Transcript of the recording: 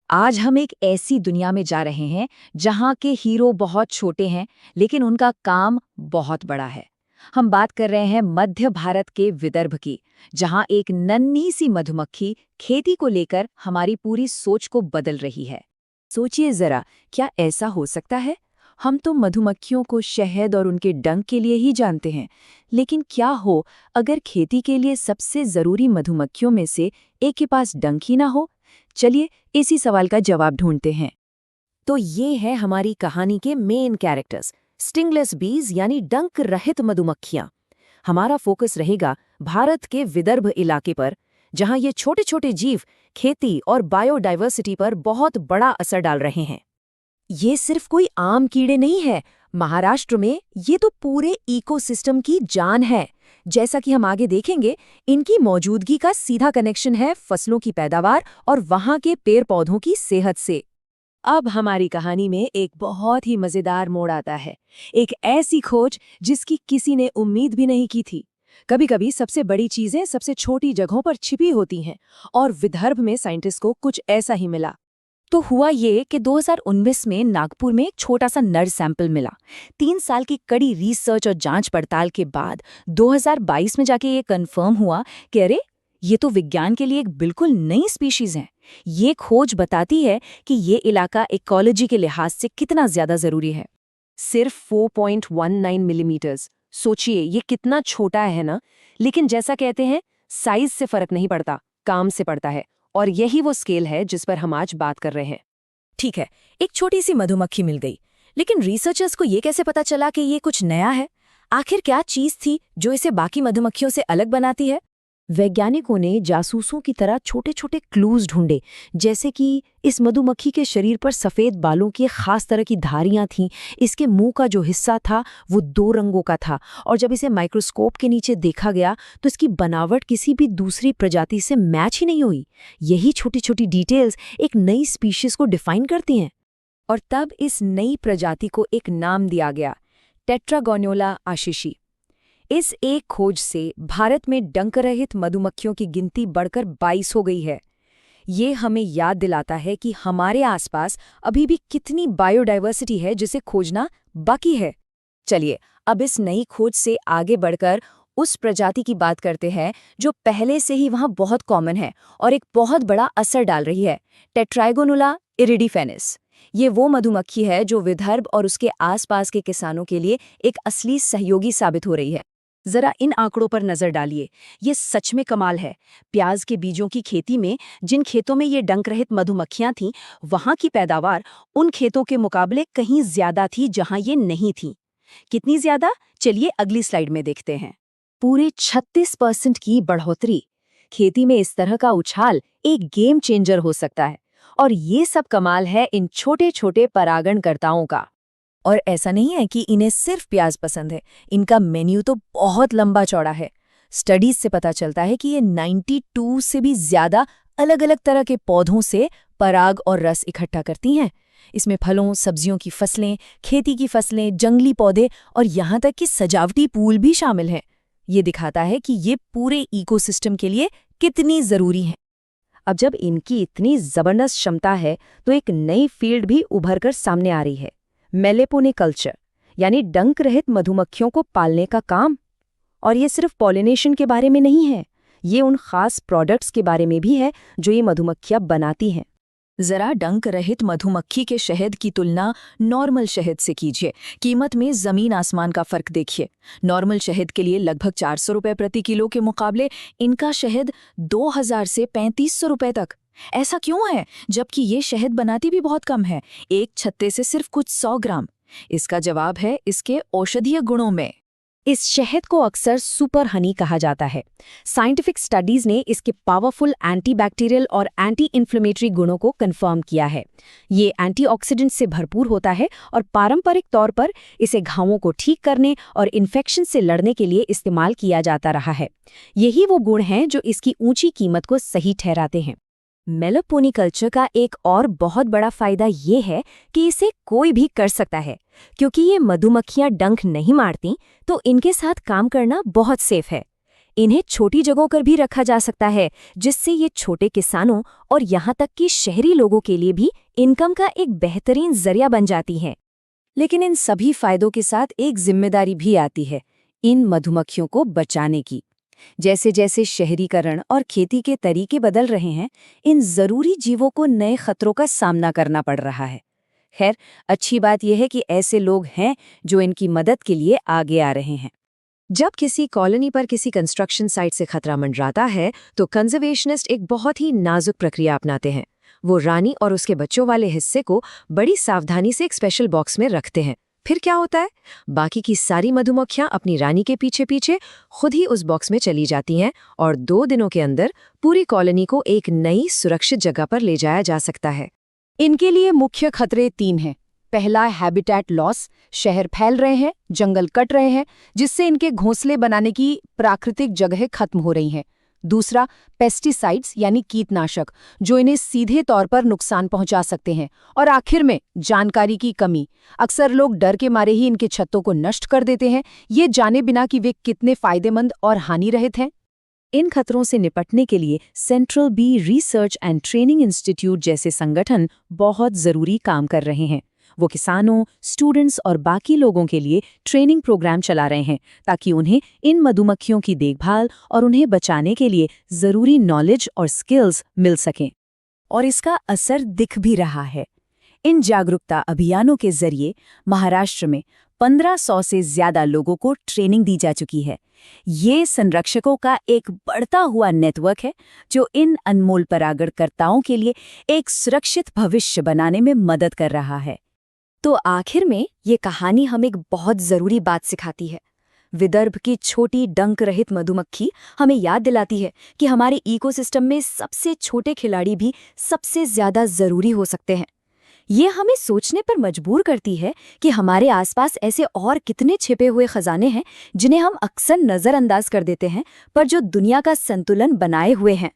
आज हम एक ऐसी दुनिया में जा रहे हैं जहां के हीरो बहुत छोटे हैं लेकिन उनका काम बहुत बड़ा है। हम बात कर रहे हैं मध्य भारत के विदर्भ की, जहां एक नन्ही सी मधुमक्खी खेती को लेकर हमारी पूरी सोच को बदल रही है। सोचिए जरा, क्या ऐसा हो सकता है? हम तो मधुमक्खियों को शहद और उनके डंक के लिए ही जानते हैं, लेकिन क्या हो अगर खेती के लिए सबसे जरूरी मधुमक्खियों में से एक के पास डंक ही ना हो? चलिए इसी सवाल का जवाब ढूंढते हैं। तो ये है हमारी कहानी के मेन कैरेक्टर्स, स्टिंगलेस बीज यानी डंक रहित मधुमक्खियां। हमारा फोकस रहेगा भारत के विदर्भ इलाके पर, जहां ये छोटे छोटे जीव खेती और बायोडाइवर्सिटी पर बहुत बड़ा असर डाल रहे हैं। ये सिर्फ कोई आम कीड़े नहीं है, महाराष्ट्र में ये तो पूरे इकोसिस्टम की जान है। जैसा कि हम आगे देखेंगे, इनकी मौजूदगी का सीधा कनेक्शन है फसलों की पैदावार और वहां के पेड़ पौधों की सेहत से। अब हमारी कहानी में एक बहुत ही मजेदार मोड़ आता है, एक ऐसी खोज जिसकी किसी ने उम्मीद भी नहीं की थी। कभी-कभी सबसे बड़ी चीजें सबसे छोटी जगहों पर छिपी होती हैं, और विदर्भ में साइंटिस्ट को कुछ ऐसा ही मिला। तो हुआ ये कि 2019 में नागपुर में एक छोटा सा नर सैंपल मिला। 3 साल की कड़ी रिसर्च और जांच पड़ताल के बाद 2022 में जाके ये कंफर्म हुआ कि अरे, ये तो विज्ञान के लिए एक बिल्कुल नई स्पीशीज है। ये खोज बताती है कि ये इलाका इकोलॉजी के लिहाज से कितना ज्यादा जरूरी है। सिर्फ 4.19 मिलीमीटर्स, सोचिए ये कितना छोटा है ना। लेकिन जैसा कहते हैं, साइज से फर्क नहीं पड़ता, काम से पड़ता है। और यही वो स्केल है जिस पर हम आज बात कर रहे हैं। ठीक है, एक छोटी सी मधुमक्खी मिल गई, लेकिन रिसर्चर्स को ये कैसे पता चला कि ये कुछ नया है? आखिर क्या चीज थी जो इसे बाकी मधुमक्खियों से अलग बनाती है? वैज्ञानिकों ने जासूसों की तरह छोटे छोटे क्लूज ढूंढे, जैसे कि इस मधुमक्खी के शरीर पर सफेद बालों की खास तरह की धारियां थीं, इसके मुंह का जो हिस्सा था वो 2 रंगों का था, और जब इसे माइक्रोस्कोप के नीचे देखा गया तो इसकी बनावट किसी भी दूसरी प्रजाति से मैच ही नहीं हुई। यही छोटी छोटी डिटेल्स एक नई स्पीशीज को डिफाइन करती हैं। और तब इस नई प्रजाति को एक नाम दिया गया, टेट्रागोनोला आशीषी। इस एक खोज से भारत में डंक रहित मधुमक्खियों की गिनती बढ़कर 22 हो गई है। ये हमें याद दिलाता है कि हमारे आसपास अभी भी कितनी बायोडाइवर्सिटी है जिसे खोजना बाकी है। चलिए अब इस नई खोज से आगे बढ़कर उस प्रजाति की बात करते हैं जो पहले से ही वहां बहुत कॉमन है और एक बहुत बड़ा असर डाल रही है, टेट्रागोनोला इरिडिफेनिस। ये वो मधुमक्खी है जो विदर्भ और उसके आसपास के किसानों के लिए एक असली सहयोगी साबित हो रही है। जरा इन आंकड़ों पर नजर डालिए, ये सच में कमाल है। प्याज के बीजों की खेती में जिन खेतों में ये डंक रहित मधुमक्खियां थीं, वहां की पैदावार उन खेतों के मुकाबले कहीं ज्यादा थी जहां ये नहीं थीं। कितनी ज्यादा? चलिए अगली स्लाइड में देखते हैं। पूरे 36% की बढ़ोतरी। खेती में इस तरह का उछाल एक गेम चेंजर हो सकता है, और ये सब कमाल है इन छोटे छोटे परागणकर्ताओं का। और ऐसा नहीं है कि इन्हें सिर्फ प्याज पसंद है, इनका मेन्यू तो बहुत लंबा चौड़ा है। स्टडीज से पता चलता है कि ये 92 से भी ज्यादा अलग अलग तरह के पौधों से पराग और रस इकट्ठा करती हैं। इसमें फलों, सब्जियों की फसलें, खेती की फसलें, जंगली पौधे और यहाँ तक कि सजावटी फूल भी शामिल हैं। ये दिखाता है कि ये पूरे इकोसिस्टम के लिए कितनी जरूरी है। अब जब इनकी इतनी जबरदस्त क्षमता है तो एक नई फील्ड भी उभर कर सामने आ रही है, मेलेपोनिकल्चर, यानी डंक रहित मधुमक्खियों को पालने का काम। और ये सिर्फ पॉलिनेशन के बारे में नहीं है, ये उन खास प्रोडक्ट्स के बारे में भी है जो ये मधुमक्खियां बनाती हैं। जरा डंक रहित मधुमक्खी के शहद की तुलना नॉर्मल शहद से कीजिए। कीमत में जमीन आसमान का फर्क देखिए। नॉर्मल शहद के लिए लगभग 400 रुपए प्रति किलो के मुकाबले इनका शहद 2000 से 3500 रुपए तक। ऐसा क्यों है, जबकि ये शहद बनाती भी बहुत कम है, एक छत्ते से सिर्फ कुछ 100 ग्राम? इसका जवाब है इसके औषधीय गुणों में। इस शहद को अक्सर सुपर हनी कहा जाता है। साइंटिफिक स्टडीज ने इसके पावरफुल एंटीबैक्टीरियल और एंटी इन्फ्लेमेटरी गुणों को कंफर्म किया है। ये एंटीऑक्सीडेंट से भरपूर होता है और पारंपरिक तौर पर इसे घावों को ठीक करने और इन्फेक्शन से लड़ने के लिए इस्तेमाल किया जाता रहा है। यही वो गुण हैं जो इसकी ऊंची कीमत को सही ठहराते हैं। मेलेपोनिकल्चर का एक और बहुत बड़ा फायदा ये है कि इसे कोई भी कर सकता है, क्योंकि ये मधुमक्खियां डंक नहीं मारती, तो इनके साथ काम करना बहुत सेफ है। इन्हें छोटी जगहों पर भी रखा जा सकता है, जिससे ये छोटे किसानों और यहाँ तक कि शहरी लोगों के लिए भी इनकम का एक बेहतरीन जरिया बन जाती हैं। लेकिन इन सभी फायदों के साथ एक जिम्मेदारी भी आती है, इन मधुमक्खियों को बचाने की। जैसे जैसे शहरीकरण और खेती के तरीके बदल रहे हैं, इन जरूरी जीवों को नए खतरों का सामना करना पड़ रहा है। खैर, अच्छी बात यह है कि ऐसे लोग हैं जो इनकी मदद के लिए आगे आ रहे हैं। जब किसी कॉलोनी पर किसी कंस्ट्रक्शन साइट से खतरा मंडराता है, तो कंजर्वेशनिस्ट एक बहुत ही नाजुक प्रक्रिया अपनाते हैं। वो रानी और उसके बच्चों वाले हिस्से को बड़ी सावधानी से एक स्पेशल बॉक्स में रखते हैं। फिर क्या होता है? बाकी की सारी मधुमक्खियां अपनी रानी के पीछे पीछे खुद ही उस बॉक्स में चली जाती हैं और 2 दिनों के अंदर पूरी कॉलोनी को एक नई सुरक्षित जगह पर ले जाया जा सकता है। इनके लिए मुख्य खतरे 3 हैं। पहला, हैबिटेट लॉस। शहर फैल रहे हैं, जंगल कट रहे हैं, जिससे इनके घोंसले बनाने की प्राकृतिक जगह खत्म हो रही हैं। दूसरा, पेस्टिसाइड्स यानी कीटनाशक, जो इन्हें सीधे तौर पर नुकसान पहुंचा सकते हैं। और आखिर में जानकारी की कमी। अक्सर लोग डर के मारे ही इनके छत्तों को नष्ट कर देते हैं, ये जाने बिना कि वे कितने फायदेमंद और हानिरहित हैं। इन खतरों से निपटने के लिए central bee research and training institute जैसे संगठन बहुत जरूरी काम कर रहे हैं। वो किसानों, स्टूडेंट्स और बाकी लोगों के लिए ट्रेनिंग प्रोग्राम चला रहे हैं, ताकि उन्हें इन मधुमक्खियों की देखभाल और उन्हें बचाने के लिए जरूरी नॉलेज और स्किल्स मिल सकें। और इसका असर दिख भी रहा है। इन जागरूकता अभियानों के जरिए महाराष्ट्र में 1500 से ज्यादा लोगों को ट्रेनिंग दी जा चुकी है। ये संरक्षकों का एक बढ़ता हुआ नेटवर्क है, जो इन अनमोल परागणकर्ताओं के लिए एक सुरक्षित भविष्य बनाने में मदद कर रहा है। तो आखिर में ये कहानी हमें एक बहुत जरूरी बात सिखाती है। विदर्भ की छोटी डंक रहित मधुमक्खी हमें याद दिलाती है कि हमारे इकोसिस्टम में सबसे छोटे खिलाड़ी भी सबसे ज्यादा जरूरी हो सकते हैं। ये हमें सोचने पर मजबूर करती है कि हमारे आसपास ऐसे और कितने छिपे हुए खजाने हैं जिन्हें हम अक्सर नजरअंदाज कर देते हैं, पर जो दुनिया का संतुलन बनाए हुए हैं।